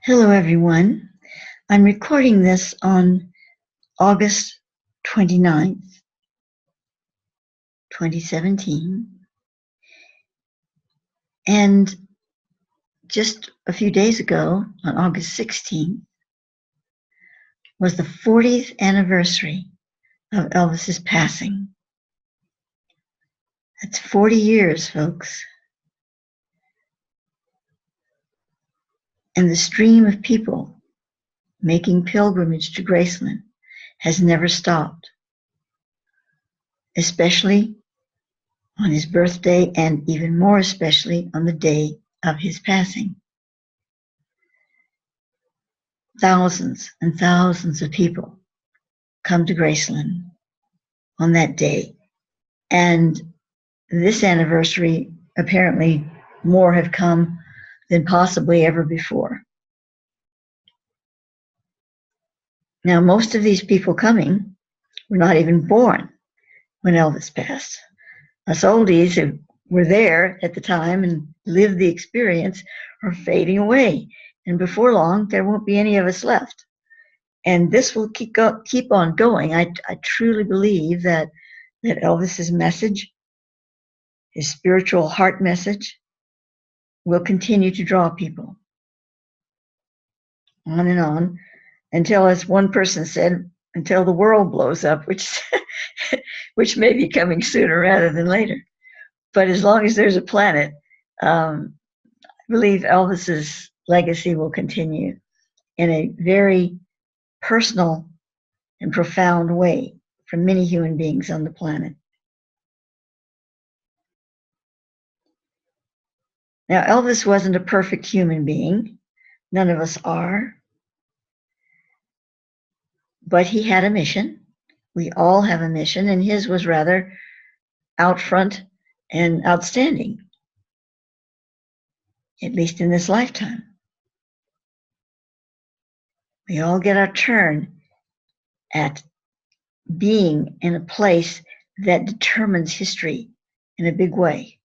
Hello, everyone. I'm recording this on August 29th, 2017. And just a few days ago, on August 16th, was the 40th anniversary of Elvis's passing. That's 40 years, folks. And the stream of people making pilgrimage to Graceland has never stopped, especially on his birthday and even more especially on the day of his passing. Thousands and thousands of people come to Graceland on that day. And this anniversary, apparently more have come than possibly ever before. Now, most of these people coming were not even born when Elvis passed. Us oldies who were there at the time and lived the experience are fading away. And before long, there won't be any of us left. And this will keep on going. I truly believe that Elvis's message, his spiritual heart message, will continue to draw people on and on until, as one person said, until the world blows up, which may be coming sooner rather than later. But as long as there's a planet, I believe Elvis's legacy will continue in a very personal and profound way for many human beings on the planet. Now, Elvis wasn't a perfect human being. None of us are. But he had a mission. We all have a mission, and his was rather out front and outstanding, at least in this lifetime. We all get our turn at being in a place that determines history in a big way.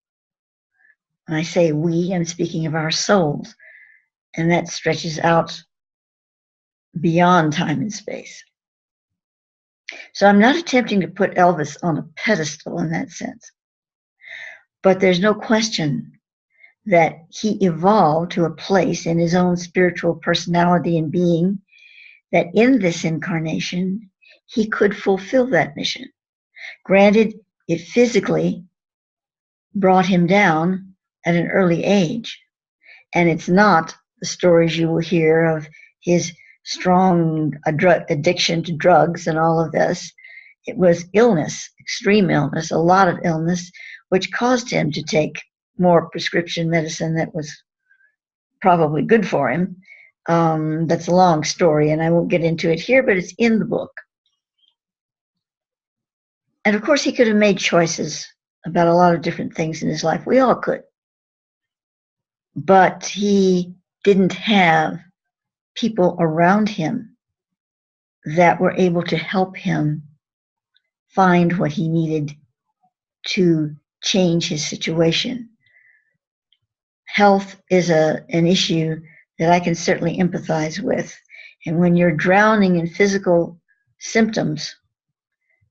When I say we, I'm speaking of our souls, and that stretches out beyond time and space. So I'm not attempting to put Elvis on a pedestal in that sense, but there's no question that he evolved to a place in his own spiritual personality and being that in this incarnation, he could fulfill that mission. Granted, it physically brought him down at an early age, and it's not the stories you will hear of his strong addiction to drugs and all of this. It was illness, extreme illness, a lot of illness, which caused him to take more prescription medicine that was probably good for him. That's a long story, and I won't get into it here, but it's in the book. And of course, he could have made choices about a lot of different things in his life. We all could. But he didn't have people around him that were able to help him find what he needed to change his situation. Health is an issue that I can certainly empathize with. And when you're drowning in physical symptoms,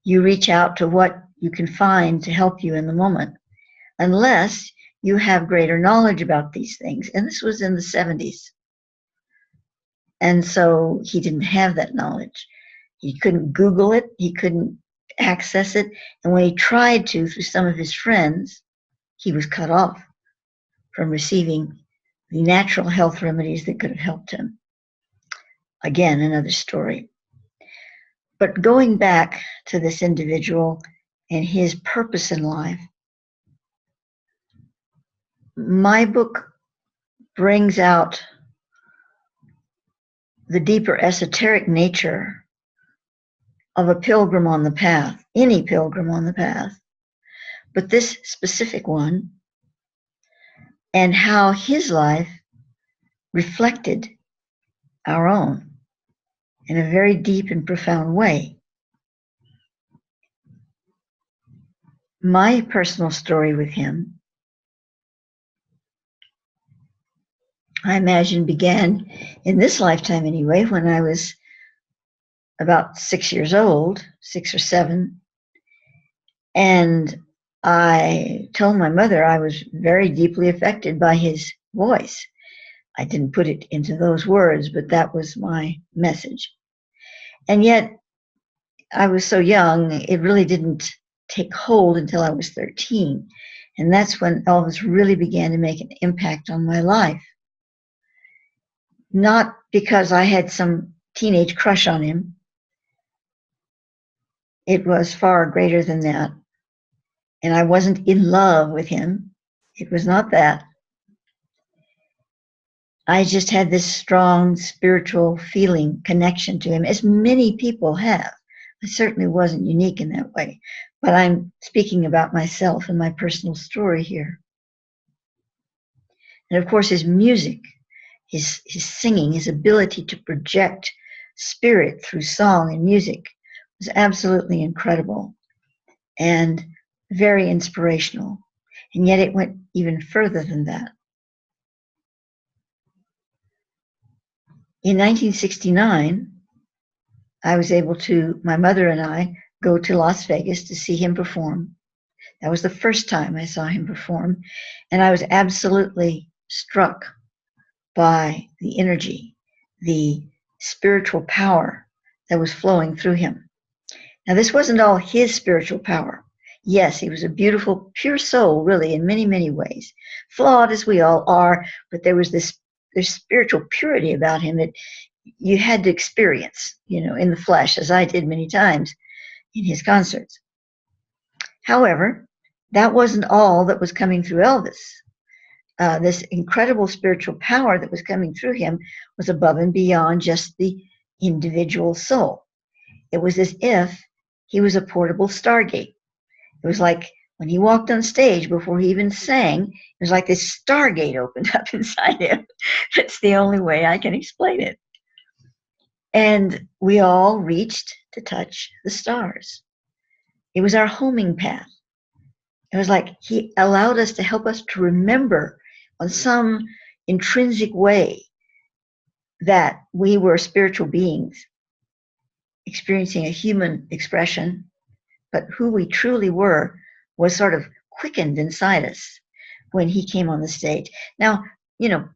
you reach out to what you can find to help you in the moment, unless you have greater knowledge about these things. And this was in the 70s. And so he didn't have that knowledge. He couldn't Google it. He couldn't access it. And when he tried to, through some of his friends, he was cut off from receiving the natural health remedies that could have helped him. Again, another story. But going back to this individual and his purpose in life, my book brings out the deeper esoteric nature of a pilgrim on the path, any pilgrim on the path, but this specific one, and how his life reflected our own in a very deep and profound way. My personal story with him I imagine, began in this lifetime anyway, when I was about 6 years old, 6 or 7. And I told my mother I was very deeply affected by his voice. I didn't put it into those words, but that was my message. And yet, I was so young, it really didn't take hold until I was 13. And that's when Elvis really began to make an impact on my life. Not because I had some teenage crush on him. It was far greater than that. And I wasn't in love with him. It was not that. I just had this strong spiritual feeling connection to him, as many people have. I certainly wasn't unique in that way, but I'm speaking about myself and my personal story here. And of course, his music, his singing, his ability to project spirit through song and music was absolutely incredible and very inspirational. And yet it went even further than that. In 1969, I was able to, my mother and I, go to Las Vegas to see him perform. That was the first time I saw him perform, and I was absolutely struck by the energy, the spiritual power that was flowing through him. Now, this wasn't all his spiritual power. Yes, he was a beautiful, pure soul, really, in many, many ways. Flawed as we all are, but there was this spiritual purity about him that you had to experience, in the flesh, as I did many times in his concerts. However, that wasn't all that was coming through Elvis. This incredible spiritual power that was coming through him was above and beyond just the individual soul. It was as if he was a portable stargate. It was like when he walked on stage, before he even sang, it was like this stargate opened up inside him. That's the only way I can explain it. And we all reached to touch the stars. It was our homing path. It was like he allowed us to help us to remember on some intrinsic way that we were spiritual beings experiencing a human expression, but who we truly were was sort of quickened inside us when he came on the stage. Now,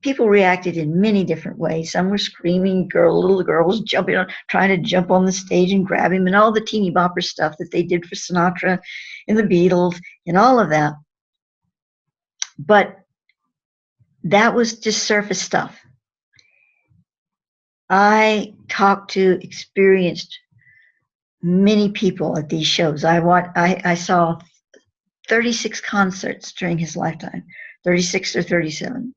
people reacted in many different ways. Some were screaming, little girls jumping on, trying to jump on the stage and grab him, and all the teeny bopper stuff that they did for Sinatra and the Beatles and all of that. But that was just surface stuff. I talked to experienced many people at these shows. I saw 36 concerts during his lifetime, 36 or 37,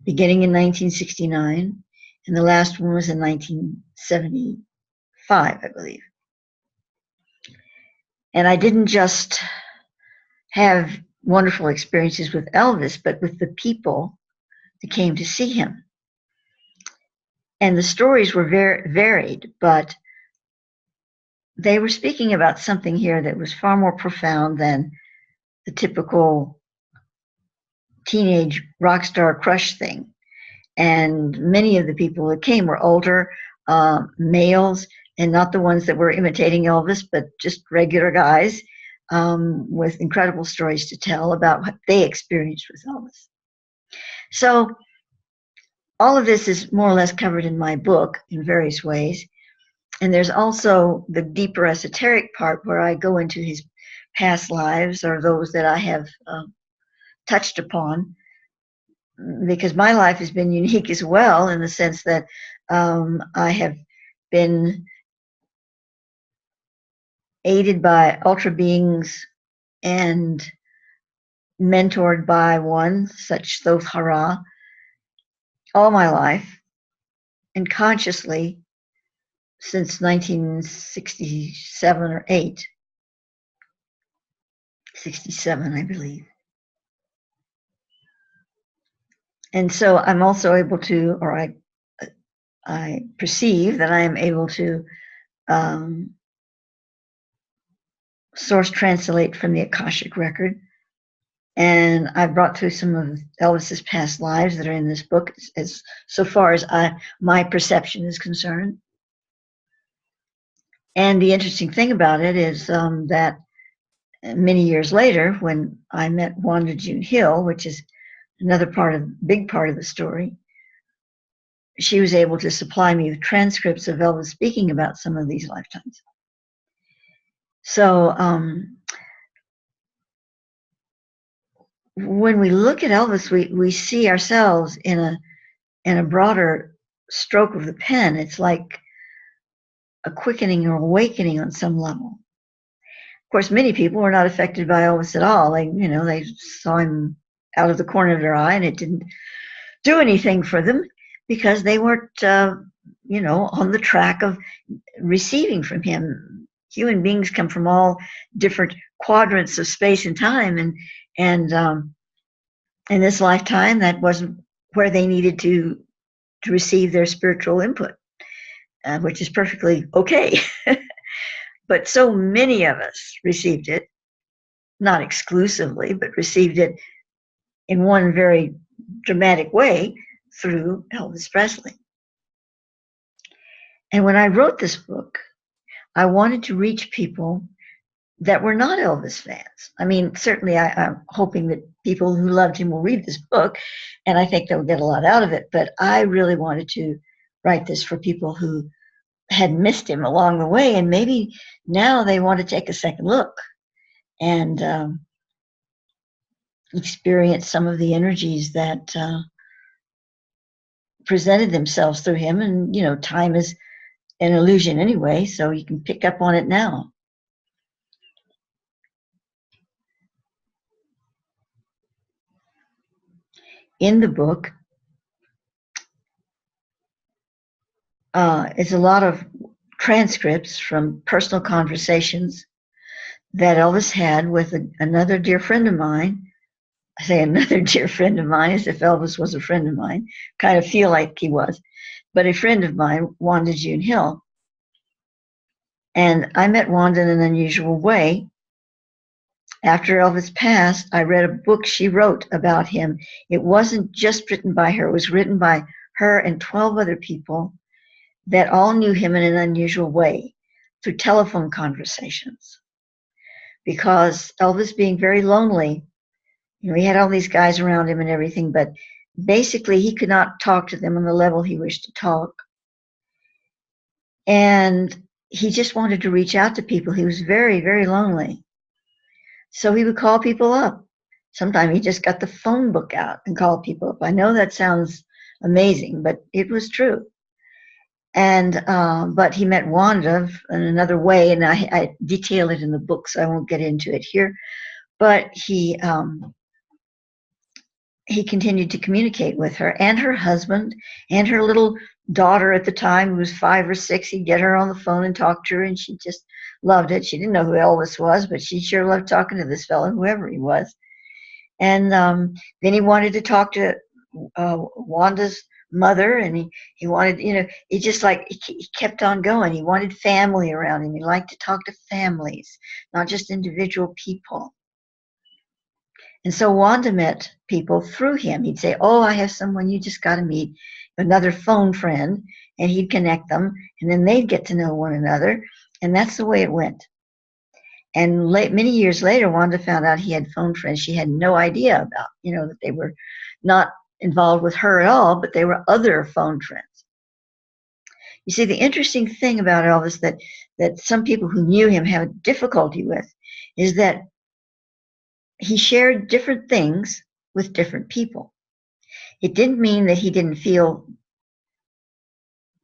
beginning in 1969, and the last one was in 1975, I believe. And I didn't just have wonderful experiences with Elvis, but with the people that came to see him. And the stories were very varied, but they were speaking about something here that was far more profound than the typical teenage rock star crush thing. And many of the people that came were older males, and not the ones that were imitating Elvis, but just regular guys with incredible stories to tell about what they experienced with Elvis. So all of this is more or less covered in my book in various ways. And there's also the deeper esoteric part where I go into his past lives, or those that I have touched upon, because my life has been unique as well, in the sense that I have been aided by ultra beings and mentored by one such Thoth Hara all my life, and consciously since 1967 or 8, 67, I believe. And so I'm also able to, or I perceive that I am able to source translate from the Akashic record And I brought through some of Elvis's past lives that are in this book, as so far as my perception is concerned. And the interesting thing about it is that many years later, when I met Wanda June Hill, which is another big part of the story, she was able to supply me with transcripts of Elvis speaking about some of these lifetimes. So when we look at Elvis, we see ourselves in a broader stroke of the pen. It's like a quickening or awakening on some level. Of course, many people were not affected by Elvis at all. They saw him out of the corner of their eye, and it didn't do anything for them because they weren't, on the track of receiving from him. Human beings come from all different quadrants of space and time, and in this lifetime, that wasn't where they needed to receive their spiritual input, which is perfectly okay. But so many of us received it, not exclusively, but received it in one very dramatic way through Elvis Presley. And when I wrote this book, I wanted to reach people that were not Elvis fans. I mean, certainly I'm hoping that people who loved him will read this book, and I think they'll get a lot out of it. But I really wanted to write this for people who had missed him along the way, and maybe now they want to take a second look and experience some of the energies that presented themselves through him. And, time is an illusion anyway, so you can pick up on it now. In the book is a lot of transcripts from personal conversations that Elvis had with another dear friend of mine. I say another dear friend of mine as if Elvis was a friend of mine. Kind of feel like he was. But a friend of mine, Wanda June Hill. And I met Wanda in an unusual way. After Elvis passed, I read a book she wrote about him. It wasn't just written by her. It was written by her and 12 other people that all knew him in an unusual way through telephone conversations. Because Elvis, being very lonely, he had all these guys around him and everything, but basically he could not talk to them on the level he wished to talk. And he just wanted to reach out to people. He was very, very lonely. So he would call people up. Sometimes he just got the phone book out and called people up. I know that sounds amazing, but it was true. And but he met Wanda in another way, and I detail it in the book, so I won't get into it here. But he continued to communicate with her and her husband and her little daughter at the time, who was 5 or 6. He'd get her on the phone and talk to her, and she just loved it. She didn't know who Elvis was, but she sure loved talking to this fellow, whoever he was. And then he wanted to talk to Wanda's mother, and he wanted, he just he kept on going. He wanted family around him. He liked to talk to families, not just individual people. And so Wanda met people through him. He'd say, "Oh, I have someone you just got to meet," another phone friend, and he'd connect them, and then they'd get to know one another, and that's the way it went. And many years later, Wanda found out he had phone friends she had no idea about, that they were not involved with her at all, but they were other phone friends. You see, the interesting thing about Elvis that some people who knew him have a difficulty with is that he shared different things with different people. It didn't mean that he didn't feel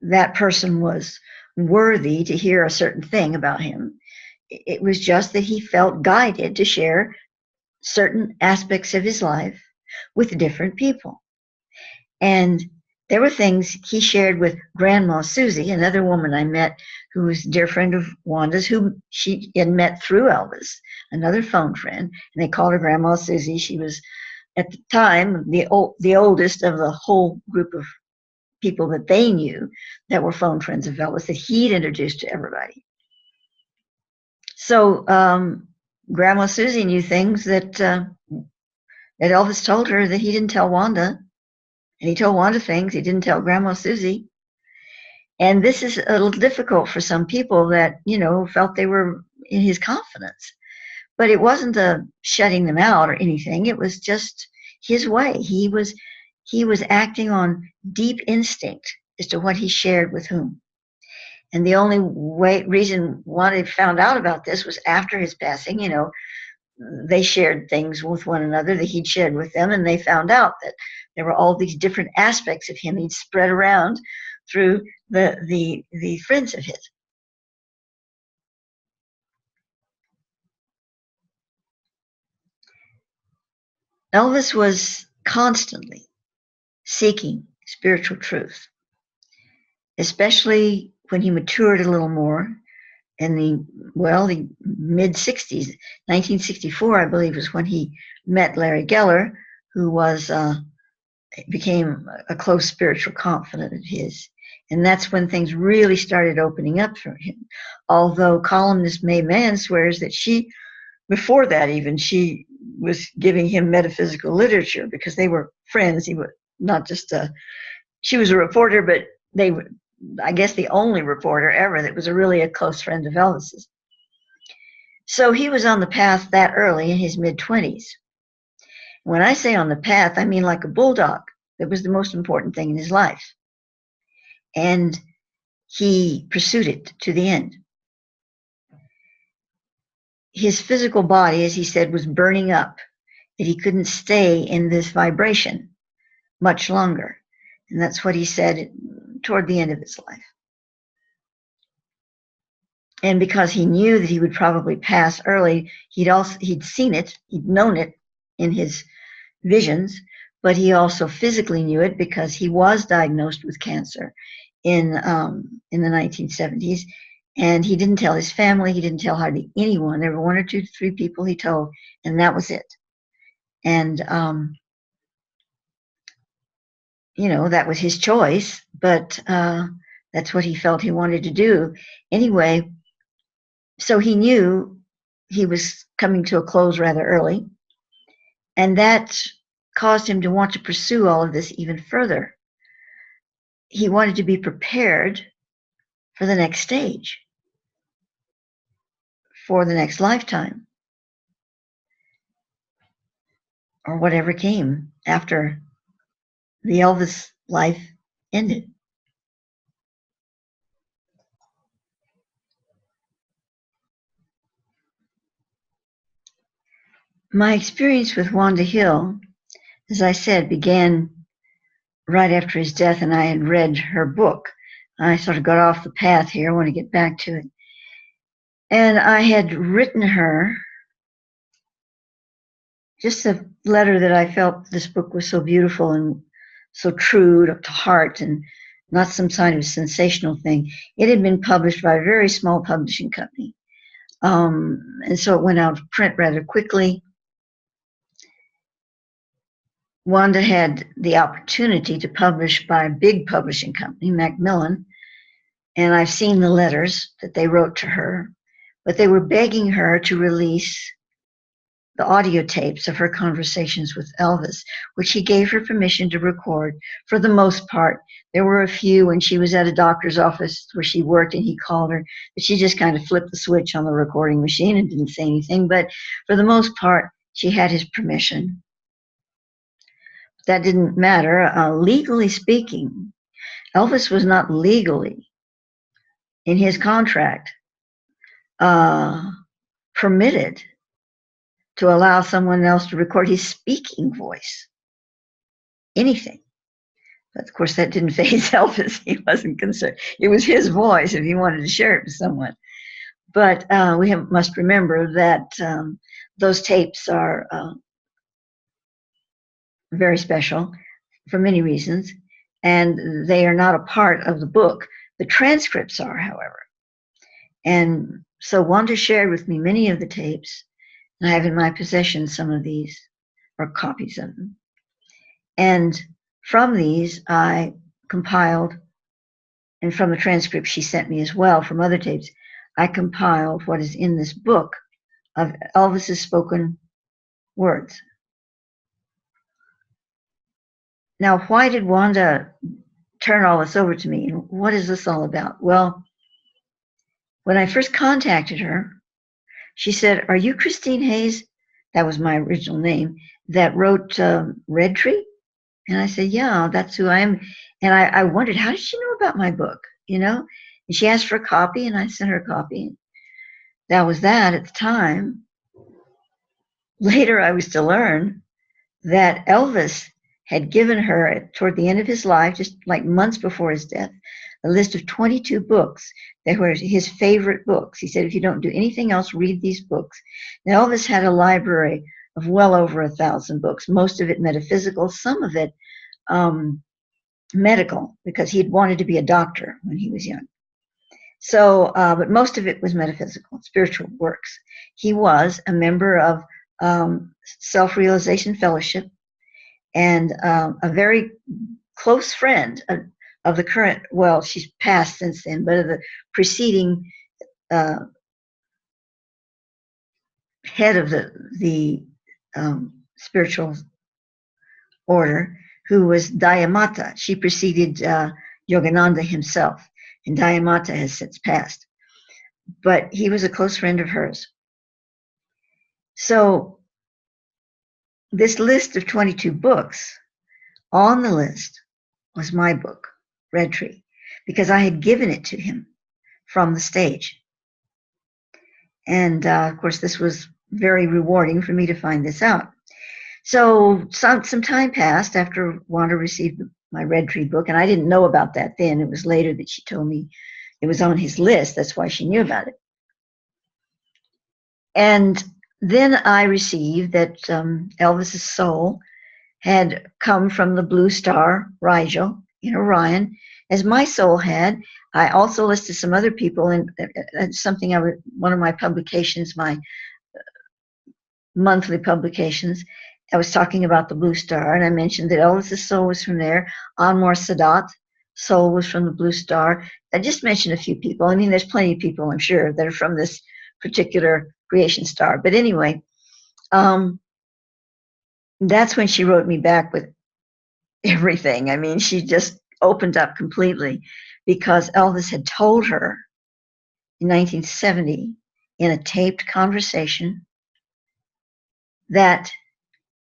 that person was worthy to hear a certain thing about him. It was just that he felt guided to share certain aspects of his life with different people. And there were things he shared with Grandma Susie, another woman I met who was a dear friend of Wanda's, who she had met through Elvis, another phone friend, and they called her Grandma Susie. She was, at the time, the oldest of the whole group of people that they knew that were phone friends of Elvis that he'd introduced to everybody. So Grandma Susie knew things that that Elvis told her that he didn't tell Wanda, and he told Wanda things he didn't tell Grandma Susie. And this is a little difficult for some people that, felt they were in his confidence. But it wasn't a shutting them out or anything. It was just his way. He was acting on deep instinct as to what he shared with whom. And the only reason Wanda found out about this was after his passing. They shared things with one another that he'd shared with them, and they found out that there were all these different aspects of him he'd spread around through the friends of his. Elvis was constantly seeking spiritual truth, especially when he matured a little more in the mid 60s. 1964, I believe, was when he met Larry Geller, who became a close spiritual confidant of his. And that's when things really started opening up for him. Although columnist Mae Mann swears that before that even, she was giving him metaphysical literature because they were friends. He was not just she was a reporter, but I guess the only reporter ever that was really a close friend of Elvis's. So he was on the path that early in his mid-20s. When I say on the path, I mean like a bulldog. That was the most important thing in his life. And he pursued it to the end. His physical body, as he said, was burning up, that he couldn't stay in this vibration much longer. And that's what he said toward the end of his life. And because he knew that he would probably pass early, he'd seen it, he'd known it in his visions, but he also physically knew it because he was diagnosed with cancer in the 1970s. And he didn't tell his family, he didn't tell hardly anyone. There were 1 or 2 to 3 people he told, and that was it. And that was his choice, but that's what he felt he wanted to do. Anyway, so he knew he was coming to a close rather early, and that caused him to want to pursue all of this even further. He wanted to be prepared for the next stage, for the next lifetime, or whatever came after the Elvis life ended. My experience with Wanda Hill, as I said, began right after his death, and I had read her book. I sort of got off the path here. I want to get back to it. And I had written her just a letter that I felt this book was so beautiful and so true to heart and not some kind of sensational thing. It had been published by a very small publishing company. And so it went out of print rather quickly. Wanda had the opportunity to publish by a big publishing company, Macmillan, and I've seen the letters that they wrote to her, but they were begging her to release the audio tapes of her conversations with Elvis, which he gave her permission to record for the most part. There were a few when she was at a doctor's office where she worked and he called her, but she just kind of flipped the switch on the recording machine and didn't say anything. But for the most part, she had his permission. That didn't matter. Legally speaking, Elvis was not legally, in his contract, permitted to allow someone else to record his speaking voice, anything. But of course, that didn't faze Elvis. He wasn't concerned. It was his voice if he wanted to share it with someone. But we must remember that those tapes are very special for many reasons, and they are not a part of the book. The transcripts are, however. And so Wanda shared with me many of the tapes, and I have in my possession some of these, or copies of them. And from these, I compiled, and from the transcript she sent me as well from other tapes, I compiled what is in this book of Elvis's spoken words. Now, why did Wanda turn all this over to me? And what is this all about? Well, when I first contacted her, she said, "Are you Christine Hayes?" That was my original name, that wrote Red Tree? And I said, "Yeah, that's who I am." And I wondered, how did she know about my book? And she asked for a copy, and I sent her a copy. That was that at the time. Later, I was to learn that Elvis had given her, toward the end of his life, just like months before his death, a list of 22 books that were his favorite books. He said, "If you don't do anything else, read these books." Now, Elvis had a library of well over 1,000 books, most of it metaphysical, some of it medical, because he had wanted to be a doctor when he was young. So, but most of it was metaphysical, spiritual works. He was a member of Self-Realization Fellowship, and a very close friend of the current, well, she's passed since then, but of the preceding head of the spiritual order, who was Dayamata. She preceded Yogananda himself, and Dayamata has since passed. But he was a close friend of hers. So this list of 22 books, on the list was my book, Red Tree, because I had given it to him from the stage. And of course, this was very rewarding for me to find this out. So some time passed after Wanda received my Red Tree book, and I didn't know about that then. It was later that she told me it was on his list. That's why she knew about it. And then I received that Elvis's soul had come from the blue star Rigel in Orion, as my soul had. I also listed some other people, and something one of my publications, my monthly publications, I was talking about the blue star, and I mentioned that Elvis's soul was from there. Anwar Sadat soul was from the blue star. I just mentioned a few people. I mean, there's plenty of people, I'm sure, that are from this particular creation star. But anyway, that's when she wrote me back with everything. I mean, she just opened up completely, because Elvis had told her in 1970 in a taped conversation that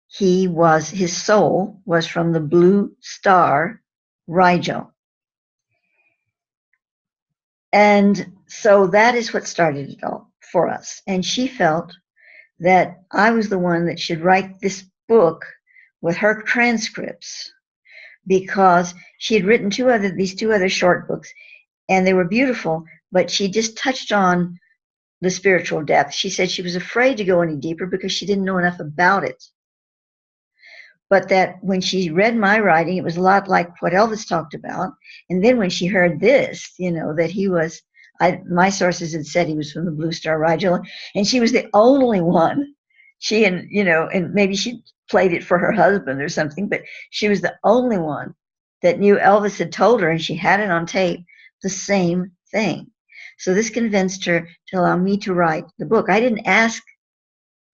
his soul was from the blue star Rigel. And so that is what started it all for us. And she felt that I was the one that should write this book with her transcripts, because she had written these two other short books, and they were beautiful, but she just touched on the spiritual depth. She said she was afraid to go any deeper because she didn't know enough about it. But that when she read my writing, it was a lot like what Elvis talked about. And then when she heard this, that he was, my sources had said he was from the Blue Star Rigel, and she was the only one. She and maybe she played it for her husband or something, but she was the only one that knew Elvis had told her, and she had it on tape, the same thing. So this convinced her to allow me to write the book. I didn't ask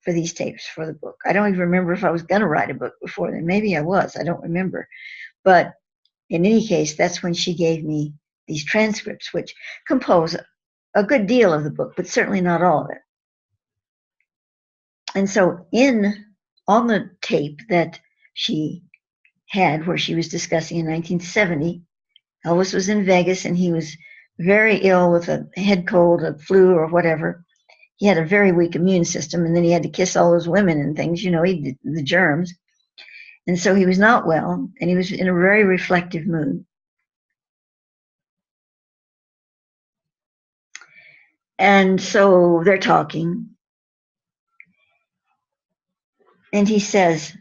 for these tapes for the book. I don't even remember if I was going to write a book before then. Maybe I was. I don't remember. But in any case, that's when she gave me these transcripts, which compose a good deal of the book, but certainly not all of it. And so on the tape that she had, where she was discussing in 1970, Elvis was in Vegas, and he was very ill with a head cold, a flu, or whatever. He had a very weak immune system, and then he had to kiss all those women and things, he did the germs. And so he was not well, and he was in a very reflective mood. And so they're talking, and he says,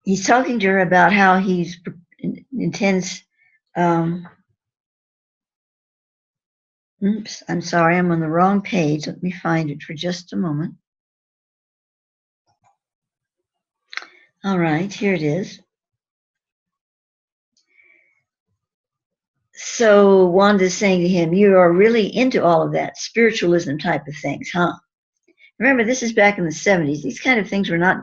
he's talking to her about how he intends, oops, I'm sorry, I'm on the wrong page. Let me find it for just a moment. All right, here it is. So Wanda's saying to him, "You are really into all of that spiritualism type of things, huh?" Remember, this is back in the 70s. These kind of things were not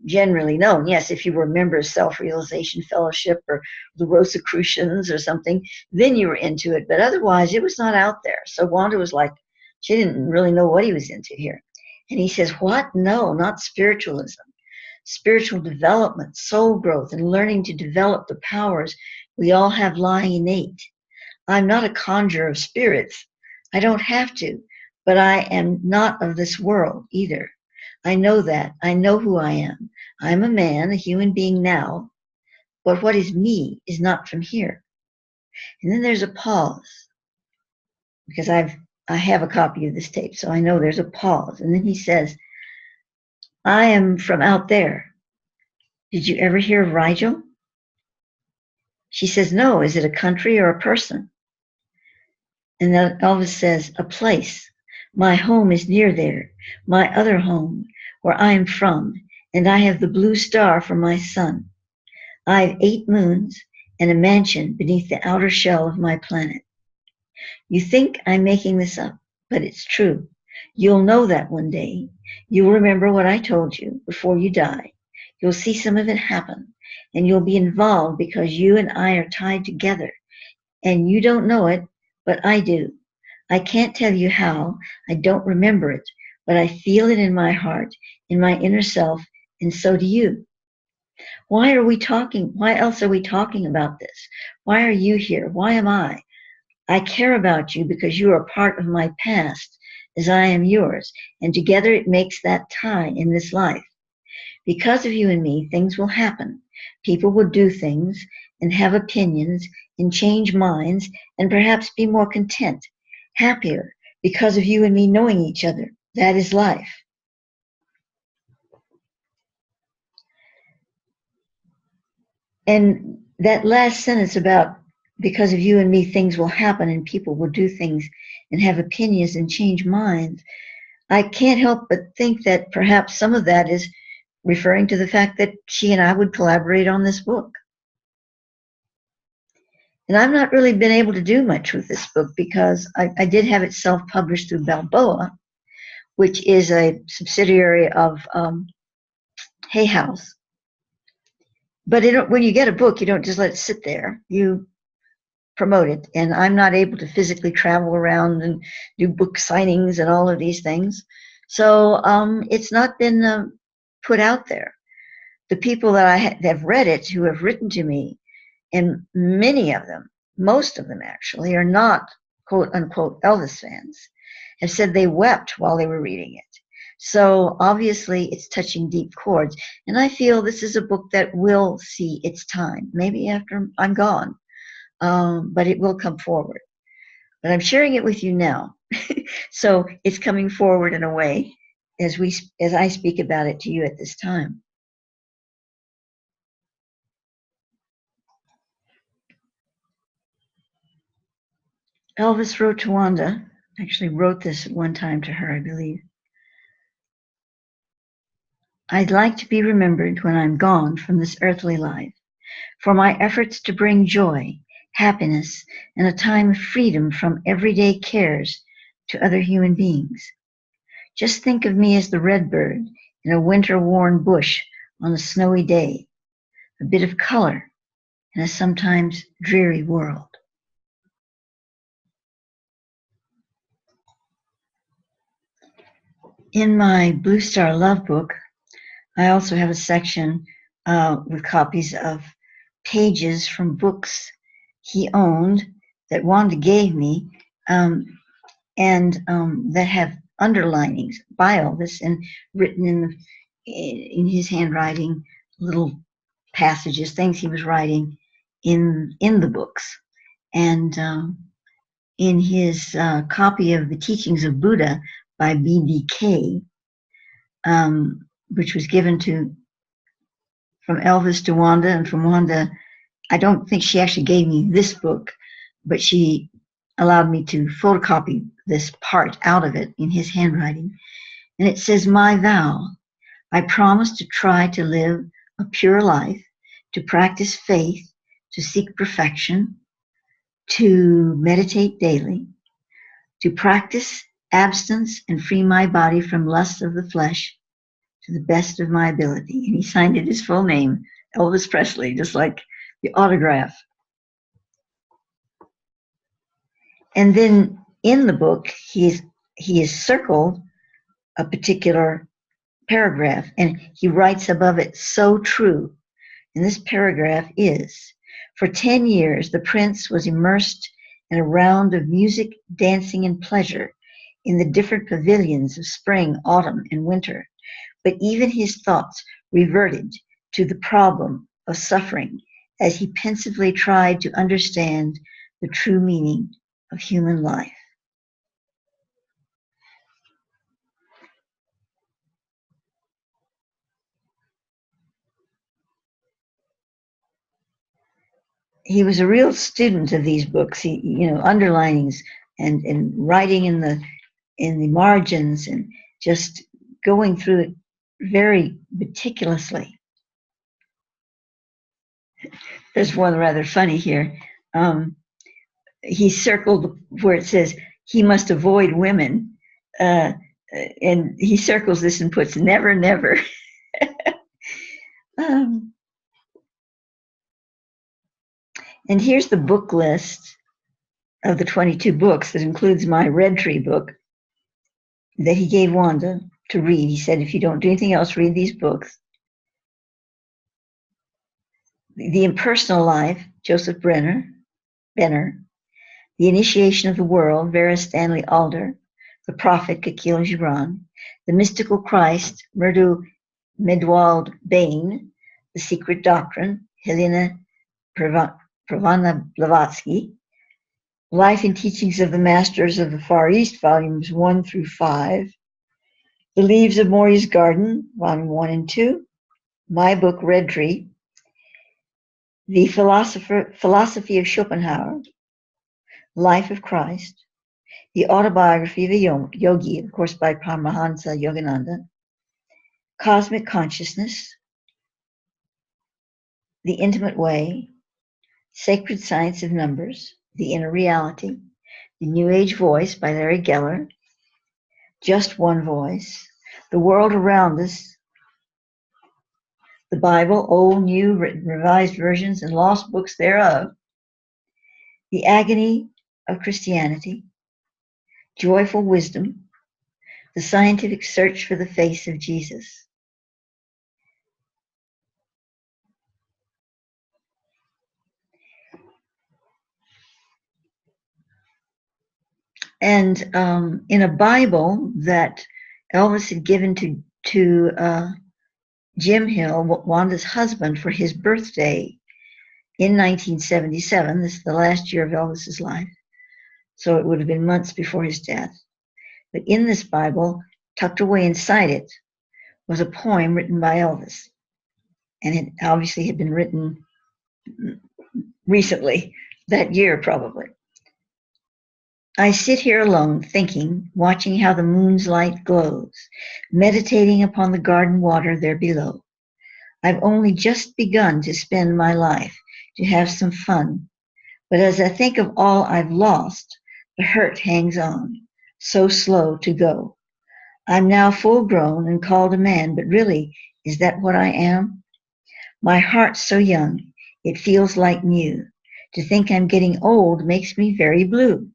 generally known. Yes, if you were a member of Self-Realization Fellowship or the Rosicrucians or something, then you were into it. But otherwise, it was not out there. So Wanda was like, she didn't really know what he was into here. And he says, what? No, not spiritualism. Spiritual development, soul growth, and learning to develop the powers we all have lying innate. I'm not a conjurer of spirits. I don't have to, but I am not of this world either. I know that. I know who I am. I'm a man, a human being now, but what is me is not from here. And then there's a pause, because I have a copy of this tape, so I know there's a pause. And then he says, I am from out there. Did you ever hear of Rigel? She says, no. Is it a country or a person? And then Elvis says, a place. My home is near there, my other home, where I am from, and I have the blue star for my sun. I have 8 moons and a mansion beneath the outer shell of my planet. You think I'm making this up, but it's true. You'll know that one day. You'll remember what I told you before you die. You'll see some of it happen, and you'll be involved because you and I are tied together. And you don't know it, but I do. I can't tell you how. I don't remember it, but I feel it in my heart, in my inner self, and so do you. Why are we talking? Why else are we talking about this? Why are you here? Why am I? I care about you because you are a part of my past, as I am yours, and together it makes that tie in this life. Because of you and me, things will happen. People will do things and have opinions and change minds and perhaps be more content, happier, because of you and me knowing each other. That is life. And that last sentence about because of you and me, things will happen and people will do things and have opinions and change minds, I can't help but think that perhaps some of that is referring to the fact that she and I would collaborate on this book. And I've not really been able to do much with this book because I did have it self-published through Balboa, which is a subsidiary of Hay House. But when you get a book, you don't just let it sit there. You promote it. And I'm not able to physically travel around and do book signings and all of these things. So it's not been put out there. The people that I have read it, who have written to me, and many of them, most of them actually, are not quote unquote Elvis fans, have said they wept while they were reading it. So obviously it's touching deep chords. And I feel this is a book that will see its time, maybe after I'm gone, but it will come forward. But I'm sharing it with you now. So it's coming forward in a way as I speak about it to you at this time. Elvis wrote to Wanda, actually wrote this at one time to her, I believe. I'd like to be remembered when I'm gone from this earthly life for my efforts to bring joy, happiness, and a time of freedom from everyday cares to other human beings. Just think of me as the redbird in a winter-worn bush on a snowy day, a bit of color in a sometimes dreary world. In my Blue Star Love book, I also have a section with copies of pages from books he owned that Wanda gave me, and that have underlinings by Elvis and written in his handwriting, little passages, things he was writing in the books. And in his copy of The Teachings of Buddha by BDK, which was given from Elvis to Wanda, and from Wanda, I don't think she actually gave me this book, but she allowed me to photocopy this part out of it in his handwriting. And it says, my vow, I promise to try to live a pure life, to practice faith, to seek perfection, to meditate daily, to practice abstinence and free my body from lust of the flesh to the best of my ability. And he signed it his full name, Elvis Presley, just like the autograph. And then in the book, he has circled a particular paragraph, and he writes above it, "So true." And this paragraph is, "For 10 years, the prince was immersed in a round of music, dancing, and pleasure in the different pavilions of spring, autumn, and winter. But even his thoughts reverted to the problem of suffering as he pensively tried to understand the true meaning of human life." He was a real student of these books. He, underlinings and writing in the margins and just going through it very meticulously. There's one rather funny here. He circled where it says he must avoid women, and he circles this and puts never, never. And here's the book list of the 22 books that includes my Red Tree book that he gave Wanda to read. He said, if you don't do anything else, read these books. The Impersonal Life, Joseph Benner. The Initiation of the World, Vera Stanley Alder. The Prophet, Kekil Gibran. The Mystical Christ, Murdo Medwald Bain. The Secret Doctrine, Helena Pravana Blavatsky. Life and Teachings of the Masters of the Far East, Volumes 1 through 5. The Leaves of Maury's Garden, Volume 1 and 2. My book, Red Tree. The Philosophy of Schopenhauer. Life of Christ. The Autobiography of a Yogi, of course, by Paramahansa Yogananda. Cosmic Consciousness. The Intimate Way. Sacred Science of Numbers. The Inner Reality. The New Age Voice by Larry Geller. Just One Voice. The World Around Us. The Bible, Old, New, written, revised versions, and lost books thereof. The Agony of Christianity. Joyful Wisdom. The Scientific Search for the Face of Jesus. And in a Bible that Elvis had given to Jim Hill, Wanda's husband, for his birthday in 1977, this is the last year of Elvis's life, so it would have been months before his death. But in this Bible, tucked away inside it, was a poem written by Elvis. And it obviously had been written recently, that year probably. I sit here alone, thinking, watching how the moon's light glows, meditating upon the garden water there below. I've only just begun to spend my life, to have some fun. But as I think of all I've lost, the hurt hangs on, so slow to go. I'm now full grown and called a man, but really, is that what I am? My heart's so young, it feels like new. To think I'm getting old makes me very blue.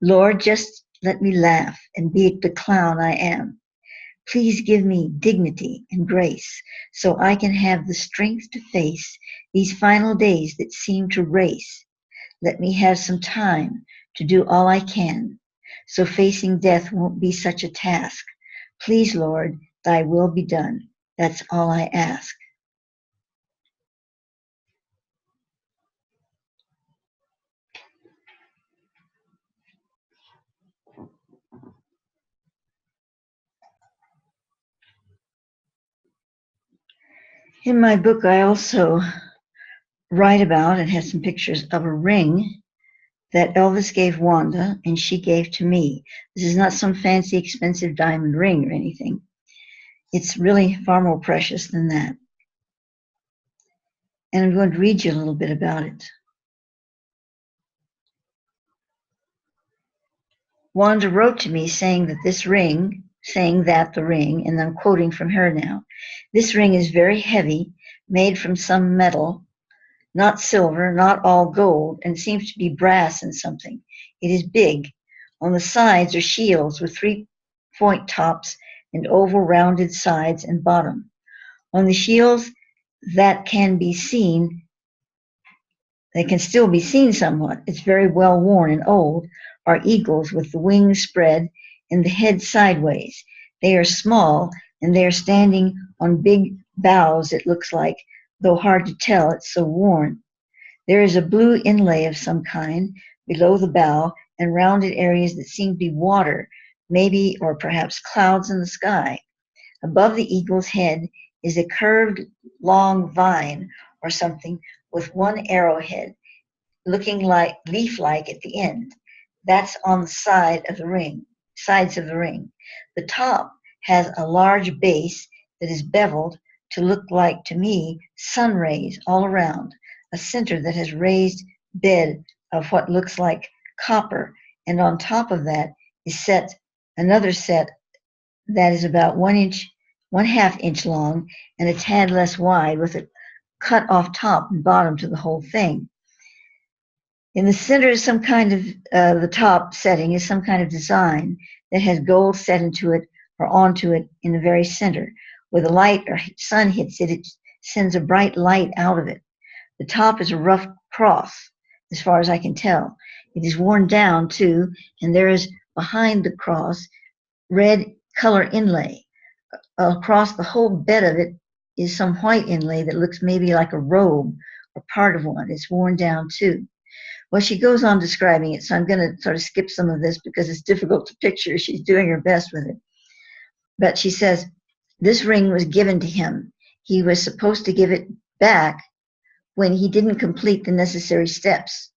Lord, just let me laugh and be the clown I am. Please give me dignity and grace so I can have the strength to face these final days that seem to race. Let me have some time to do all I can, so facing death won't be such a task. Please, Lord, thy will be done. That's all I ask. In my book, I also write about and have some pictures of a ring that Elvis gave Wanda and she gave to me. This is not some fancy, expensive diamond ring or anything. It's really far more precious than that. And I'm going to read you a little bit about it. Wanda wrote to me saying that the ring, and I'm quoting from her now, this ring is very heavy, made from some metal, not silver, not all gold, and seems to be brass and something. It is big. On the sides are shields with 3-point tops and oval rounded sides and bottom. On the shields that can be seen, they can still be seen somewhat, it's very well worn and old, are eagles with the wings spread and the head sideways. They are small and they are standing on big boughs, it looks like, though hard to tell, it's so worn. There is a blue inlay of some kind below the bow and rounded areas that seem to be water, maybe or perhaps clouds in the sky. Above the eagle's head is a curved long vine or something with one arrowhead, looking like leaf-like at the end. That's on the sides of the ring. The top has a large base that is beveled to look like, to me, sun rays all around, a center that has raised bed of what looks like copper, and on top of that is set another set that is about 1/2 inch long and a tad less wide, with a cut off top and bottom to the whole thing. In the center is some kind of, the top setting is some kind of design that has gold set into it or onto it in the very center. Where the light or sun hits it, it sends a bright light out of it. The top is a rough cross, as far as I can tell. It is worn down too, and there is behind the cross red color inlay. Across the whole bed of it is some white inlay that looks maybe like a robe or part of one. It's worn down too. Well, she goes on describing it, so I'm going to sort of skip some of this because it's difficult to picture. She's doing her best with it. But she says, this ring was given to him. He was supposed to give it back when he didn't complete the necessary steps,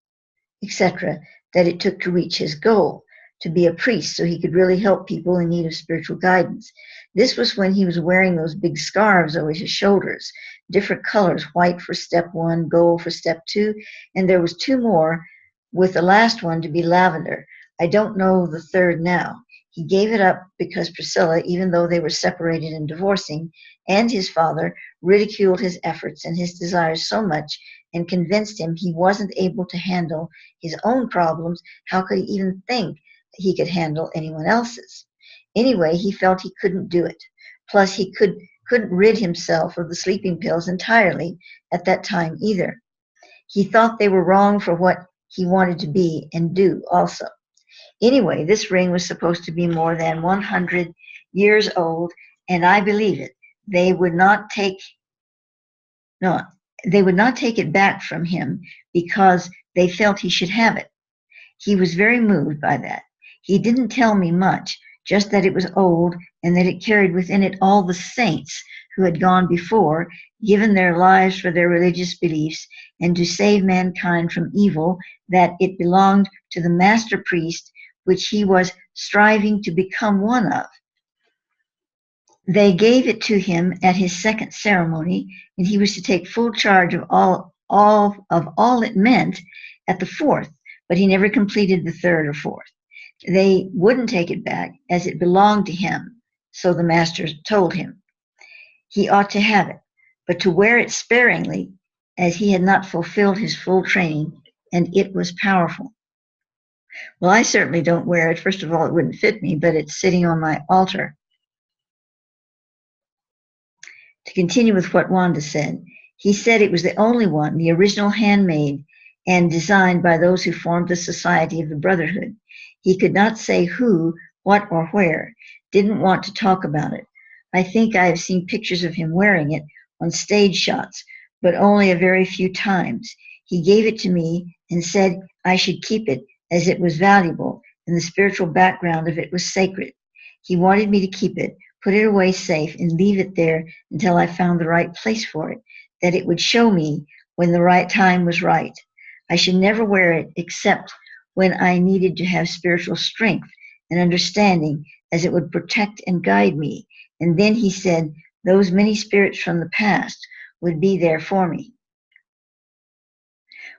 etc., that it took to reach his goal, to be a priest so he could really help people in need of spiritual guidance. This was when he was wearing those big scarves over his shoulders, different colors, white for step 1, gold for step 2, and there was 2 more, with the last one to be lavender. I don't know the third now. He gave it up because Priscilla, even though they were separated and divorcing, and his father ridiculed his efforts and his desires so much and convinced him he wasn't able to handle his own problems. How could he even think that he could handle anyone else's? Anyway, he felt he couldn't do it. Plus, he couldn't rid himself of the sleeping pills entirely at that time either. He thought they were wrong for what he wanted to be and do also. Anyway, this ring was supposed to be more than 100 years old, and I believe it. They would not take it back from him because they felt he should have it. He was very moved by that. He didn't tell me much, just that it was old and that it carried within it all the saints who had gone before, given their lives for their religious beliefs and to save mankind from evil, that it belonged to the master priest, which he was striving to become one of. They gave it to him at his second ceremony, and he was to take full charge of all it meant at the fourth, but he never completed the third or fourth. They wouldn't take it back as it belonged to him, so the master told him. He ought to have it, but to wear it sparingly, as he had not fulfilled his full training, and it was powerful. Well, I certainly don't wear it. First of all, it wouldn't fit me, but it's sitting on my altar. To continue with what Wanda said, he said it was the only one, the original handmade and designed by those who formed the Society of the Brotherhood. He could not say who, what, or where, didn't want to talk about it. I think I have seen pictures of him wearing it on stage shots, but only a very few times. He gave it to me and said I should keep it as it was valuable and the spiritual background of it was sacred. He wanted me to keep it, put it away safe, and leave it there until I found the right place for it, that it would show me when the right time was right. I should never wear it except when I needed to have spiritual strength and understanding, as it would protect and guide me. And then he said those many spirits from the past would be there for me.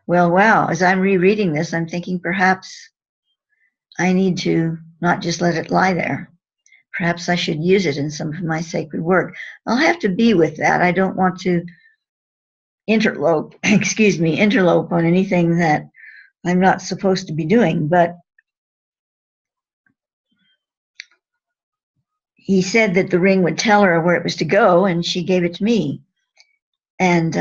Well, wow, as I'm rereading this, I'm thinking perhaps I need to not just let it lie there. Perhaps I should use it in some of my sacred work. I'll have to be with that. I don't want to interlope on anything that I'm not supposed to be doing. But he said that the ring would tell her where it was to go, and she gave it to me. And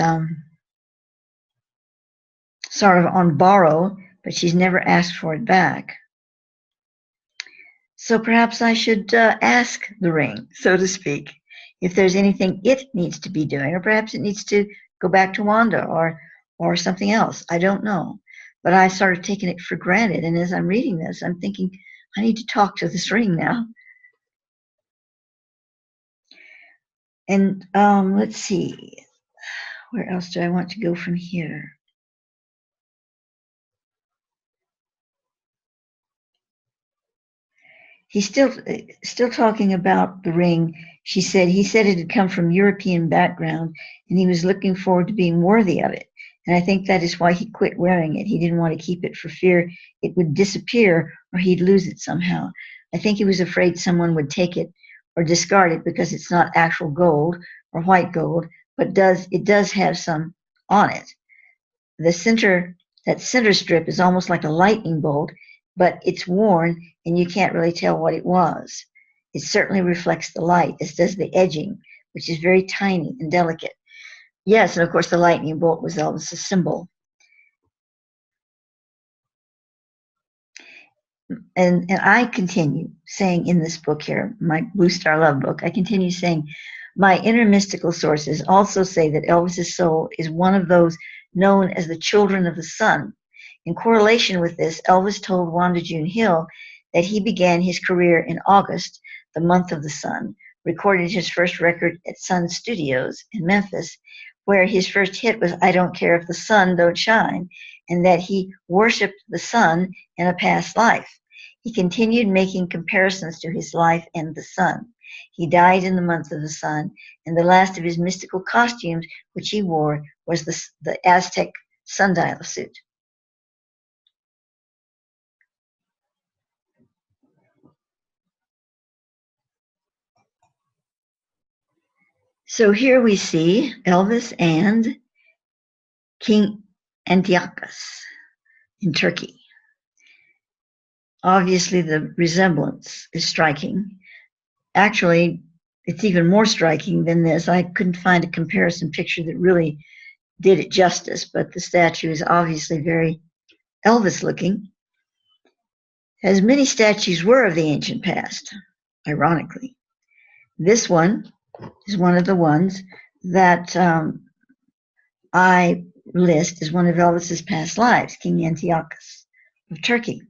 sort of on borrow, but she's never asked for it back. So perhaps I should ask the ring, so to speak, if there's anything it needs to be doing, or perhaps it needs to go back to Wanda or something else. I don't know. But I started taking it for granted. And as I'm reading this, I'm thinking, I need to talk to this ring now. And let's see, where else do I want to go from here? He's still talking about the ring. He said it had come from European background, and he was looking forward to being worthy of it. And I think that is why he quit wearing it. He didn't want to keep it for fear it would disappear or he'd lose it somehow. I think he was afraid someone would take it or discard it because it's not actual gold or white gold, but it does have some on it. That center strip is almost like a lightning bolt, but it's worn and you can't really tell what it was. It certainly reflects the light, as does the edging, which is very tiny and delicate. Yes, and of course the lightning bolt was Elvis's symbol. And I continue saying in this book here, my Blue Star Love book, I continue saying, my inner mystical sources also say that Elvis's soul is one of those known as the children of the sun. In correlation with this, Elvis told Wanda June Hill that he began his career in August, the month of the sun, recorded his first record at Sun Studios in Memphis, where his first hit was I Don't Care If the Sun Don't Shine, and that he worshiped the sun in a past life. He continued making comparisons to his life and the sun. He died in the month of the sun, and the last of his mystical costumes, which he wore, was the Aztec sundial suit. So here we see Elvis and King Antiochus in Turkey. Obviously, the resemblance is striking. Actually, it's even more striking than this. I couldn't find a comparison picture that really did it justice, but the statue is obviously very Elvis looking, as many statues were of the ancient past, ironically. This one is one of the ones that I list as one of Elvis's past lives, King Antiochus of Turkey.